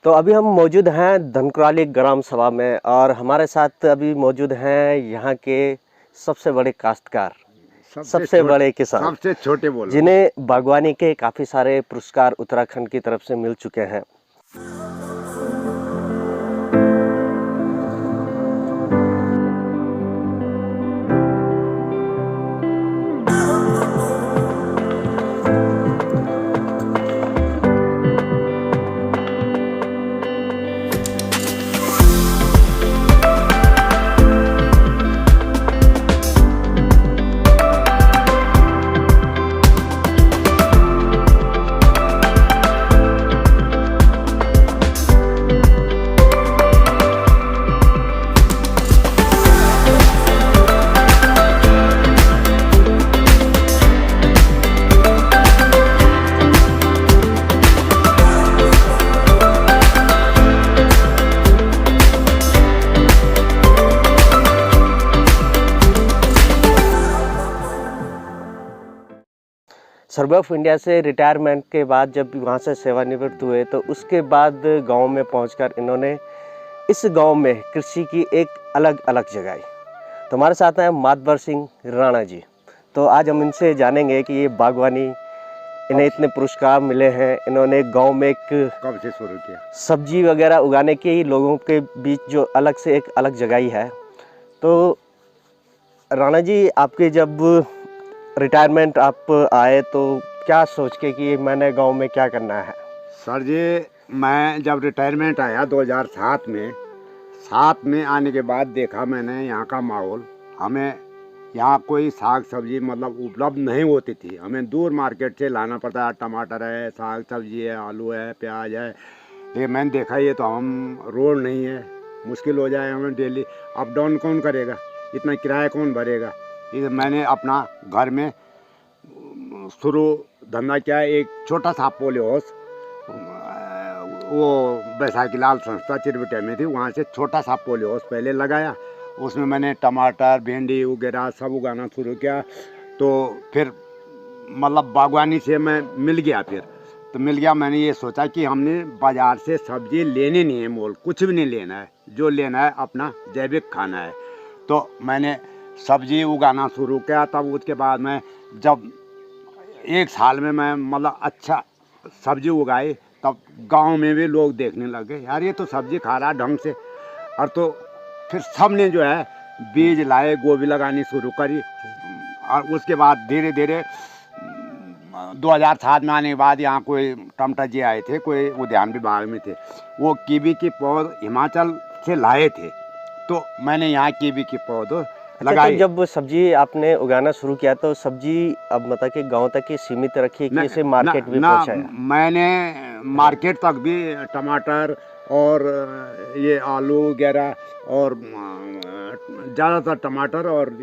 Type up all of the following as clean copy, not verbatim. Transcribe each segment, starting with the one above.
तो अभी हम मौजूद हैं धनकुराली ग्राम सभा में और हमारे साथ अभी मौजूद हैं यहाँ के सबसे बड़े काश्तकार, सबसे बड़े किसान, सबसे छोटे बोलो, जिन्हें बागवानी के काफ़ी सारे पुरस्कार उत्तराखंड की तरफ से मिल चुके हैं। सर्वे ऑफ इंडिया से रिटायरमेंट के बाद जब वहाँ से सेवानिवृत्त हुए तो उसके बाद गांव में पहुंचकर इन्होंने इस गांव में कृषि की एक अलग जगाई। तो हमारे साथ हैं मातबर सिंह राणा जी। तो आज हम इनसे जानेंगे कि ये बागवानी, इन्हें इतने पुरस्कार मिले हैं, इन्होंने गांव में एक कब से शुरू किया, सब्जी वगैरह उगाने की लोगों के बीच जो अलग से एक अलग जगाई है। तो राणा जी, आपके जब रिटायरमेंट आप आए तो क्या सोच के कि मैंने गांव में क्या करना है? सर जी, मैं जब रिटायरमेंट आया 2007 में, 7 में आने के बाद देखा मैंने यहाँ का माहौल। हमें यहाँ कोई साग सब्जी मतलब उपलब्ध नहीं होती थी, हमें दूर मार्केट से लाना पड़ता है। टमाटर है, साग सब्जी है, आलू है, प्याज है। ये मैंने देखा, ये तो हम रोड नहीं है, मुश्किल हो जाए हमें डेली अप डाउन कौन करेगा, इतना किराया कौन भरेगा। ये मैंने अपना घर में शुरू धंधा किया। एक छोटा सा पोलियो हाउस, वो बैसाखी लाल संस्था चिरबटे में थी, वहाँ से छोटा सा पोलियो हाउस पहले लगाया। उसमें मैंने टमाटर, भिंडी वगैरह सब उगाना शुरू किया। तो फिर मतलब बागवानी से मैं मिल गया। फिर तो मिल गया, मैंने ये सोचा कि हमने बाज़ार से सब्जी लेनी नहीं है, मोल कुछ भी नहीं लेना है, जो लेना है अपना जैविक खाना है। तो मैंने सब्जी उगाना शुरू किया। तब उसके बाद मैं जब 1 साल में मैं मतलब अच्छा सब्जी उगाई, तब गांव में भी लोग देखने लगे, यार ये तो सब्जी खा रहा ढंग से। और तो फिर सब ने जो है बीज लाए, गोभी लगानी शुरू करी। और उसके बाद धीरे धीरे 2007 में आने के बाद यहाँ कोई टमटा जी आए थे, कोई उद्यान विभाग में थे, वो कीवी की पौध हिमाचल से लाए थे। तो मैंने यहाँ कीवी की पौध लगाई। तो जब सब्जी आपने उगाना शुरू किया तो सब्जी अब मतलब कि गांव तक ही सीमित रखी कि इसे मार्केट भी पहुंचाया? मैंने मार्केट तक भी टमाटर और ये आलू वगैरह और ज़्यादातर टमाटर और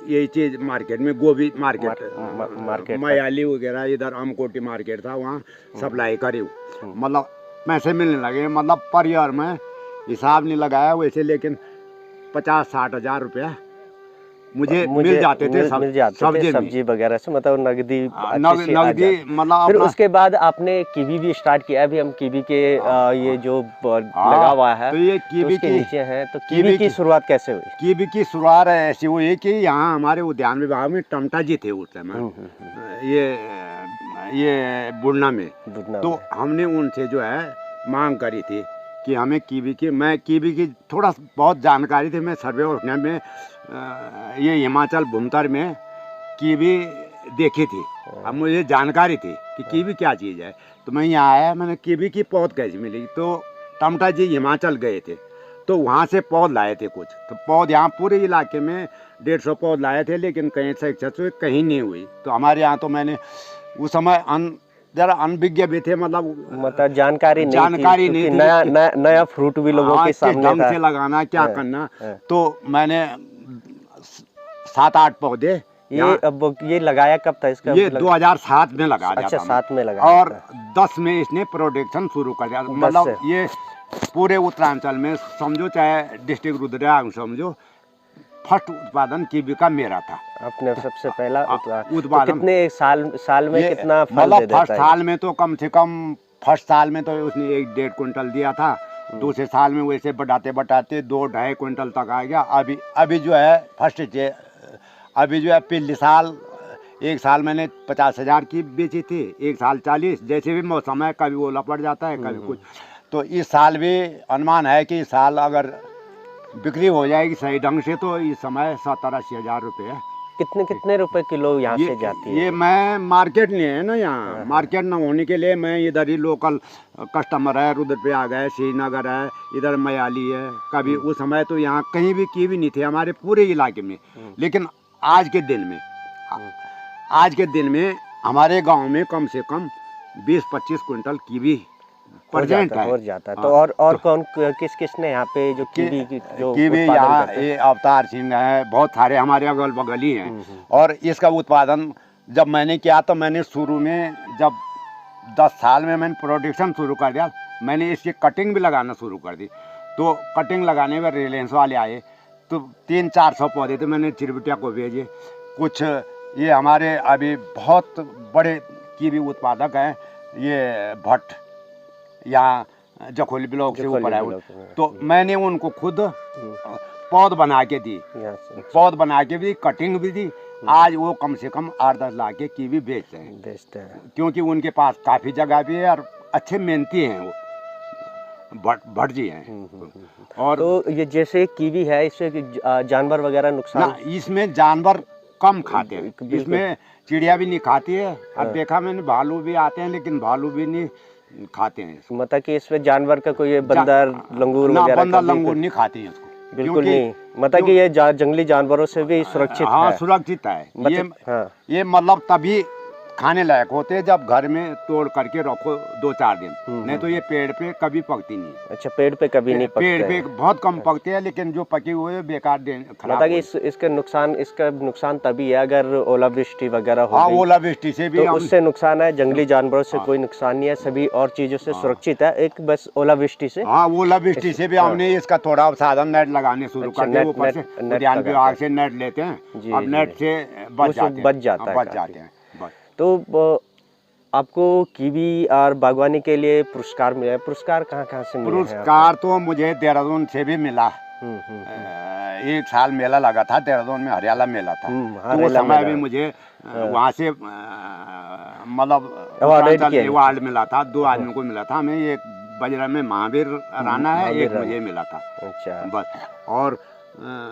यही चीज़ मार्केट में, गोभी मार्केट मयाली वगैरह, इधर अमकोटी मार्केट था, वहाँ सप्लाई करी। मतलब पैसे मिलने लगे, मतलब पर ईयर में हिसाब नहीं लगाया वैसे, लेकिन 50-60 हज़ार रुपया मुझे मिल जाते थे सब्जी वगैरह से, मतलब नगदी मतलब। फिर उसके बाद आपने कीवी भी स्टार्ट किया। अभी हम कीवी के ये जो लगा हुआ है तो ये कीवी के नीचे है, तो कीवी की शुरुआत कैसे हुई? कीवी की शुरुआत ऐसी हुई कि यहाँ हमारे उद्यान विभाग में टमटा जी थे उस समय, ये बुढ़ना में। तो हमने उनसे जो है मांग करी थी कि हमें कीवी की थोड़ा बहुत जानकारी थी। मैं सर्वे ऑफ इंडिया में ये हिमाचल भुंतर में कीवी देखी थी, अब मुझे जानकारी थी कि कीवी क्या चीज़ है। तो मैं यहाँ आया, मैंने कीवी की पौध कैसे मिली। तो टमटा जी हिमाचल गए थे, तो वहाँ से पौध लाए थे कुछ। तो पौध यहाँ पूरे इलाके में 150 पौध लाए थे, लेकिन कहीं सक्सेस कहीं नहीं हुई। तो हमारे यहाँ तो मैंने उस समय जरा अनभिज्ञ भी थे, मतलब जानकारी नहीं थी, नया फ्रूट भी लोगों के सामने ढंग से लगाना, क्या करना। तो मैंने 7-8 पौधे ये लगाया कब था इसका? ये 2007 में लगा दिया। अच्छा, 7 में लगाया। और 10 में इसने प्रोडक्शन शुरू कर दिया। मतलब ये पूरे उत्तरांचल में समझो, चाहे डिस्ट्रिक्ट रुद्रप्रयाग समझो, फर्स्ट उत्पादन कीवी का मेरा था। अपने सबसे पहला उत्पादन। तो कितने साल में कितना फल मतलब दे देता है? फर्स्ट साल में तो कम से कम फर्स्ट साल में तो उसने 1-1.5 कुंटल दिया था, दूसरे साल में वैसे बढ़ाते बढ़ाते 2-2.5 कुंटल तक आ गया। अभी जो है अभी जो है पिछले साल एक साल मैंने 50,000 की बेची थी, एक साल 40, जैसे भी मौसम है कभी ओला पड़ जाता है कभी कुछ। तो इस साल भी अनुमान है कि इस साल अगर बिक्री हो जाएगी सही ढंग से तो इस समय 70-80 हज़ार रुपये है। कितने कितने रुपए किलो यहाँ से जाती है? ये मैं मार्केट नहीं है ना यहाँ, मार्केट ना होने के लिए मैं इधर ही लोकल कस्टमर है, उधर पे आ गए, श्रीनगर है, इधर मयाली है। कभी उस समय तो यहाँ कहीं भी की भी नहीं थी हमारे पूरे इलाके में, लेकिन आज के दिन में हमारे गांव में कम से कम 20-25 कुंटल कीवी प्रेजेंट है। हो जाता है। तो और कौन किसने यहाँ पे जो कीवी यहाँ ये अवतार सिंह है, बहुत सारे हमारे अगल बगल ही हैं। और इसका उत्पादन जब मैंने किया तो मैंने शुरू में जब 10 साल में मैंने प्रोडक्शन शुरू कर दिया, मैंने इसकी कटिंग भी लगाना शुरू कर दी। तो कटिंग लगाने में रिलायंस वाले आए तो 300-400 पौधे थे, मैंने चिरबिटिया को भेजे। कुछ ये हमारे अभी बहुत बड़े कीवी उत्पादक हैं, ये भट्ट यहाँ जखोली ब्लॉक से ऊपर है, तो मैंने उनको खुद पौध बना के दी, पौध बना के भी कटिंग भी दी। आज वो कम से कम 8-10 लाख के कीवी बेचते हैं, क्योंकि उनके पास काफ़ी जगह भी है और अच्छे मेहनती हैं वो भट्ट जी हैं। और तो ये जैसे कीवी है, इससे जानवर वगैरह नुकसान ना, इसमें जानवर कम खाते हैं, इसमें चिड़िया भी नहीं खाती है। अब देखा मैंने भालू भी आते हैं, लेकिन भालू भी नहीं खाते हैं। मतलब कि इसमें जानवर का कोई बंदर लंगूर वगैरह बंदर लंगूर नहीं खाते हैं इसको, बिल्कुल नहीं। मतलब कि ये जंगली जानवरों से भी सुरक्षित हाँ, है। सुरक्षित है। ये मतलब तभी खाने लायक होते हैं जब घर में तोड़ करके रखो 2-4 दिन, नहीं तो ये पेड़ पे कभी पकती नहीं। अच्छा, पेड़ पे कभी नहीं पकते? पेड़ पे बहुत कम पकते हैं, लेकिन जो पके हुए बेकार खराब। मतलब कि इसका नुकसान तभी है अगर ओलावृष्टि वगैरह हो। हाँ, ओलावृष्टि से भी तो उससे नुकसान है, जंगली जानवरों से कोई नुकसान नहीं है, सभी और चीजों से सुरक्षित है, एक बस ओलावृष्टि से। हाँ, ओलावृष्टि से भी हमने इसका थोड़ा साधन नेट लगाने शुरू कर दिया। ऊपर से उद्यान विभाग से नेट लेते हैं, अब नेट से बच जाते हैं। तो आपको कीवी और बागवानी के लिए पुरस्कार मिला है, पुरस्कार कहाँ से मिले? पुरस्कार तो मुझे देहरादून से भी मिला। एक साल मेला लगा था देहरादून में, हरियाला मेला था, तो उस समय भी मुझे वहाँ से मतलब अवार्ड मिला था। 2 आदमियों को मिला था, हमें एक बजरा में महावीर राणा है, एक मुझे मिला था। अच्छा, बस। और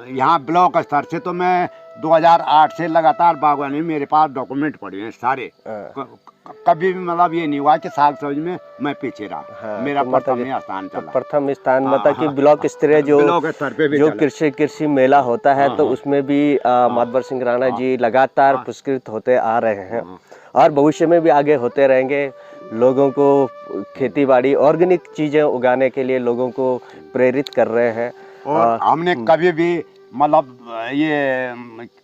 यहाँ ब्लॉक स्तर से तो मैं 2008 से लगातार बागवानी में मेरे पास डॉक्यूमेंट पड़े हैं सारे। कभी भी मतलब ये नहीं हुआ कि साग सब्जी में मैं पीछे रहा। मेरा प्रथम स्थान चला। प्रथम स्थान मतलब कि ब्लॉक स्तरीय जो कृषि मेला होता है, तो उसमें भी माधवर सिंह राणा जी लगातार पुरस्कृत होते आ रहे हैं और भविष्य में भी आगे होते रहेंगे। लोगों को खेती बाड़ी ऑर्गेनिक चीज़ें उगाने के लिए लोगों को प्रेरित कर रहे हैं। और हमने कभी भी मतलब ये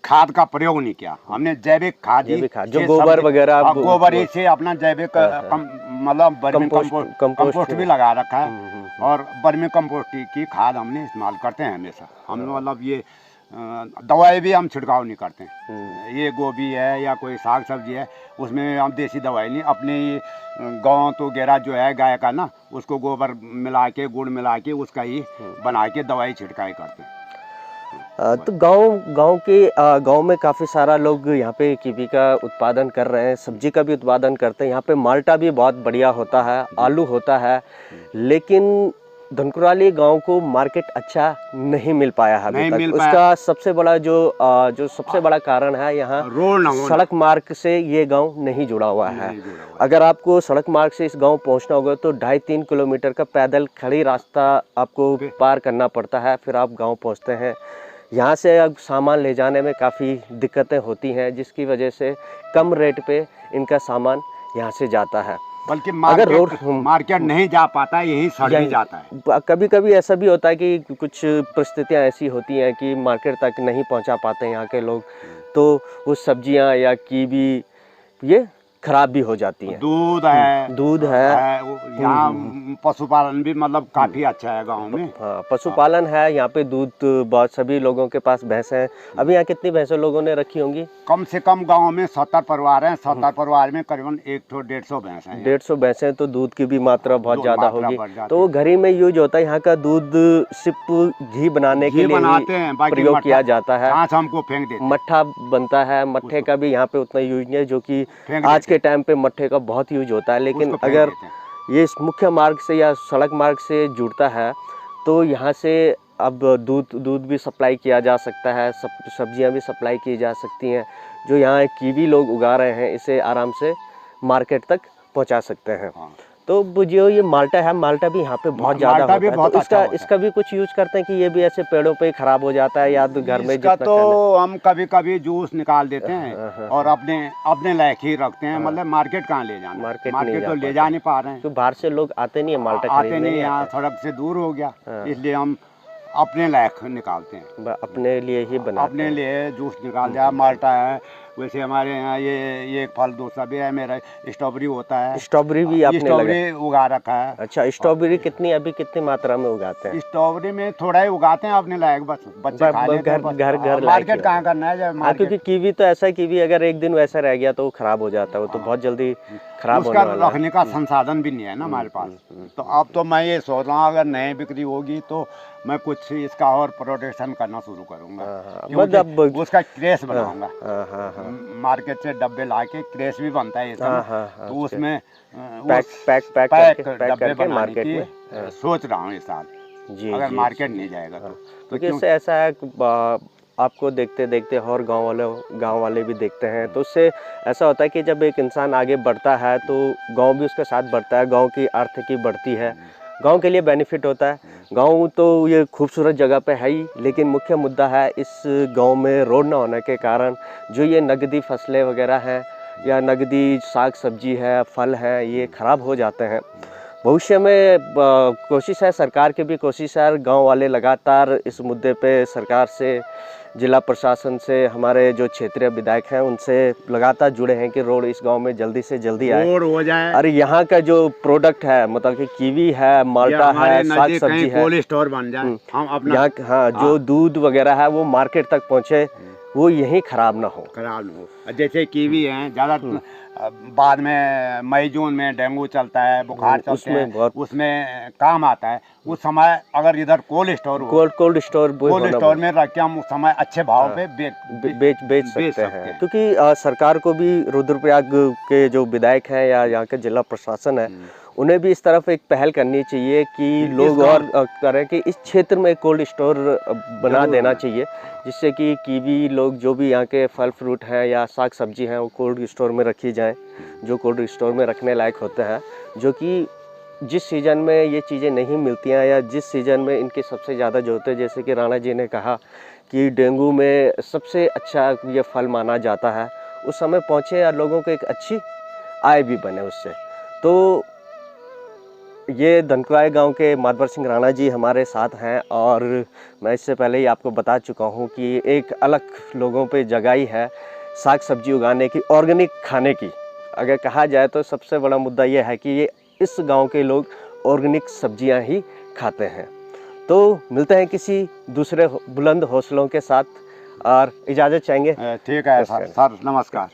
खाद का प्रयोग नहीं किया, हमने जैविक खाद जो गोबर वगैरह, गोबर से अपना जैविक मतलब वर्मी कंपोस्ट भी लगा रखा है। और वर्मी कंपोस्ट की खाद हमने इस्तेमाल करते हैं हमेशा। हम मतलब ये दवाई भी हम छिड़काव नहीं करते हैं। ये गोभी है या कोई साग सब्जी है, उसमें हम देसी दवाई नहीं, अपने गाँव तो गेरा जो है गाय का ना, उसको गोबर मिला के गुड़ मिला के उसका ही बना के दवाई छिड़काई करते हैं। तो गांव में काफ़ी सारा लोग यहाँ पे कीवी का उत्पादन कर रहे हैं, सब्जी का भी उत्पादन करते हैं। यहाँ पे माल्टा भी बहुत बढ़िया होता है, आलू होता है, लेकिन धनकुराली गांव को मार्केट अच्छा नहीं मिल पाया है अभी तक। उसका सबसे बड़ा जो सबसे बड़ा कारण है, यहाँ सड़क मार्ग से ये गांव नहीं जुड़ा हुआ है। अगर आपको सड़क मार्ग से इस गांव पहुंचना होगा तो 2.5-3 किलोमीटर का पैदल खड़ी रास्ता आपको पार करना पड़ता है, फिर आप गांव पहुंचते हैं। यहाँ से अब सामान ले जाने में काफ़ी दिक्कतें होती हैं, जिसकी वजह से कम रेट पे इनका सामान यहाँ से जाता है। बल्कि मार्केट नहीं जा पाता, यही सड़ भी जाता है। कभी कभी ऐसा भी होता है कि कुछ परिस्थितियाँ ऐसी होती हैं कि मार्केट तक नहीं पहुंचा पाते हैं यहाँ के लोग, तो वो सब्जियां या कीवी ये खराब भी हो जाती हैं। दूध है, दूध है। यहाँ पशुपालन भी मतलब काफी अच्छा है गांव में। हाँ, पशुपालन है यहाँ पे। दूध बहुत सभी लोगों के पास भैंस हैं। अभी यहाँ कितनी भैंसें लोगों ने रखी होंगी? कम से कम गांव में 70 परिवार हैं। 70 परिवार में करीबन 150 भैंस हैं। 150 भैंसें, तो दूध की भी मात्रा बहुत ज़्यादा होगी। बढ़ जाती तो वो घर ही में यूज होता है। यहाँ का दूध सिर्फ घी बनाने के लिए बनाते हैं, बाकी प्रयोग किया जाता है। छाछ हमको फेंक देते हैं। मट्ठा बनता है, मट्ठे का भी यहाँ पे उतना यूज नहीं है, जो कि आज के टाइम पे मट्ठे का बहुत यूज होता है। लेकिन अगर ये इस मुख्य मार्ग से या सड़क मार्ग से जुड़ता है तो यहाँ से अब दूध भी सप्लाई किया जा सकता है, सब्जियाँ भी सप्लाई की जा सकती हैं। जो यहाँ कीवी लोग उगा रहे हैं, इसे आराम से मार्केट तक पहुँचा सकते हैं। तो जो ये माल्टा है, माल्टा भी यहाँ पे बहुत ज़्यादा होता है। तो इसका भी कुछ यूज करते हैं कि ये भी ऐसे पेड़ों पे खराब हो जाता है या तो घर में जितना तो हम कभी कभी जूस निकाल देते हैं और अपने लायक ही रखते हैं। मतलब मार्केट कहाँ ले जाना, मार्केट तो ले जा नहीं पा रहे हैं। तो बाहर से लोग आते नहीं है माल्टा खरीदने, आते नहीं, यहाँ सड़क से दूर हो गया, इसलिए हम अपने लायक निकालते हैं। अपने लिए ही बनाते हैं। अपने लिए जूस निकाल दिया। माल्टा है, वैसे हमारे यहाँ ये एक फल दूसरा भी है मेरा, स्ट्रॉबेरी होता है। स्ट्रॉबेरी भी आपने स्ट्रॉबेरी उगा रखा है। अच्छा, स्ट्रॉबेरी कितनी मात्रा में उगाते हैं? स्ट्रॉबेरी में थोड़ा ही उगाते हैं अपने लायक, बस बच्चे खा लेते हैं। घर मार्केट कहाँ करना है जब क्योंकि कीवी तो ऐसा है, कीवी अगर एक दिन वैसा रह गया तो वो खराब हो जाता है। वो तो बहुत जल्दी खराब होने वाला है। रखने का संसाधन भी नहीं है ना हमारे पास। तो अब तो मैं ये सोच रहा हूँ अगर नई बिक्री होगी तो मैं कुछ इसका और प्रोडक्शन करना शुरू करूँगा, उसका क्रेश बनाऊंगा। मार्केट से डब्बे लाके क्रेश भी बनता है तो उसमें पैक डब्बे बनाने की सोच रहा हूँ इस साल, अगर मार्केट नहीं जाएगा तो। इससे ऐसा है आपको देखते देखते और गांव वाले भी देखते हैं, तो उससे ऐसा होता है कि जब एक इंसान आगे बढ़ता है तो गांव भी उसके साथ बढ़ता है, गांव की आर्थिकी बढ़ती है, गांव के लिए बेनिफिट होता है। गांव तो ये खूबसूरत जगह पे है ही, लेकिन मुख्य मुद्दा है इस गांव में रोड ना होने के कारण जो ये नगदी फसलें वगैरह हैं या नगदी साग सब्जी है, फल है, ये ख़राब हो जाते हैं। भविष्य में कोशिश है, सरकार की भी कोशिश है, गांव वाले लगातार इस मुद्दे पे सरकार से, जिला प्रशासन से, हमारे जो क्षेत्रीय विधायक हैं उनसे लगातार जुड़े हैं कि रोड इस गांव में जल्दी से जल्दी आए, रोड हो जाए। अरे यहाँ का जो प्रोडक्ट है, मतलब कि कीवी है, माल्टा है, साग सब्जी है, कोल्ड स्टोर बन जाए, हम अपना यहाँ हाँ जो दूध वगैरह है वो मार्केट तक पहुँचे, वो यहीं खराब ना हो। जैसे कीवी है, ज़्यादा बाद में मई जून में डेंगू चलता है, बुखार चलते हैं, उसमें काम आता है। उस समय अगर इधर कोल्ड स्टोर में रख के हम उस समय अच्छे भाव पे बेच सकते हैं। क्योंकि सरकार को भी, रुद्रप्रयाग के जो विधायक हैं या यहाँ के जिला प्रशासन है, उन्हें भी इस तरफ एक पहल करनी चाहिए कि लोग और करें कि इस क्षेत्र में कोल्ड स्टोर बना देना चाहिए, जिससे कि कीवी लोग जो भी यहाँ के फल फ्रूट हैं या साग सब्जी हैं वो कोल्ड स्टोर में रखी जाएं, जो कोल्ड स्टोर में रखने लायक होता है, जो कि जिस सीज़न में ये चीज़ें नहीं मिलती हैं या जिस सीज़न में इनकी सबसे ज़्यादा ज़रूरत है, जैसे कि राणा जी ने कहा कि डेंगू में सबसे अच्छा ये फल माना जाता है, उस समय पहुँचे या लोगों को एक अच्छी आय भी बने उससे। तो ये धनकुआई गांव के मातबर सिंह राणा जी हमारे साथ हैं, और मैं इससे पहले ही आपको बता चुका हूं कि एक अलग लोगों पे जगाई है साग सब्जी उगाने की, ऑर्गेनिक खाने की। अगर कहा जाए तो सबसे बड़ा मुद्दा ये है कि ये इस गांव के लोग ऑर्गेनिक सब्जियां ही खाते हैं। तो मिलते हैं किसी दूसरे बुलंद हौसलों के साथ, और इजाज़त चाहेंगे। ठीक है सर, नमस्कार।